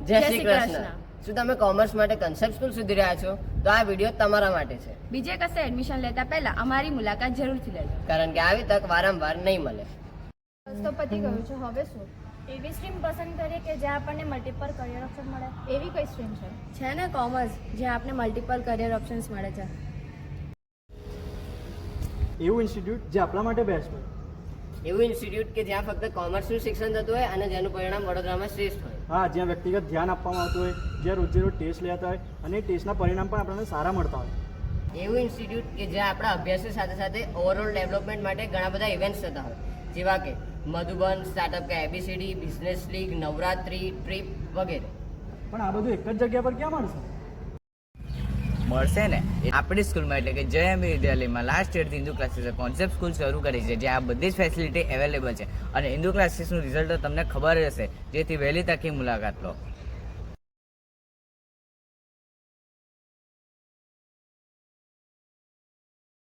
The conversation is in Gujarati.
જય શ્રી કૃષ્ણ. શું તમે કોમર્સ માટે કન્સેપ્ટ સ્કૂલ સુધી રહ્યા છો? તો આ વિડીયો તમારા માટે છે. બીજે કશે એડમિશન લેતા પહેલા અમારી મુલાકાત જરૂરથી લેજો, કારણ કે આવી તક વારંવાર નહીં મળે. તો પતી ગયું છે, હવે શું? એવી સ્ટ્રીમ પસંદ કરીએ કે જ્યાં આપણને મલ્ટિપલ કરિયર ઓપ્શન મળે. એવી કઈ સ્ટ્રીમ છે? છે ને કોમર્સ, જ્યાં આપણને મલ્ટિપલ કરિયર ઓપ્શન્સ મળે છે. એવું ઇન્સ્ટિટ્યૂટ જે આપણા માટે બેસ્ટ હોય. એવું ઇન્સ્ટિટ્યૂટ કે જ્યાં ફક્ત કોમર્સનું શિક્ષણ થતું હોય અને જેનું પરિણામ વડોદરામાં શ્રેષ્ઠ હોય. હા, જ્યાં વ્યક્તિગત ધ્યાન આપવામાં આવતું હોય, જ્યાં રોજે રોજ ટેસ્ટ લેતા હોય અને ટેસ્ટના પરિણામ પણ આપણને સારા મળતા હોય. એવું ઇન્સ્ટિટ્યૂટ કે જ્યાં આપણા અભ્યાસની સાથે સાથે ઓવરઓલ ડેવલપમેન્ટ માટે ઘણા બધા ઇવેન્ટ્સ થતા હોય, જેવા કે મધુબન, સ્ટાર્ટઅપ કે ABCD, business league, Navratri, trip વગેરે. પણ આ બધું એક જ જગ્યા પર ક્યાં મળશે? મળશે ને, આપણી સ્કૂલમાં એટલે કે JMB વિદ્યાલયમાં લાસ્ટ યરથી હિન્દુ ક્લાસીસ કોન્સેપ્ટ સ્કૂલ શરૂ કરી છે, જ્યાં આ બધી જ ફેસિલિટી અવેલેબલ છે અને હિન્દુ ક્લાસીસનું રિઝલ્ટ તો તમને ખબર જ હશે, જેથી વહેલી તકે મુલાકાત લો.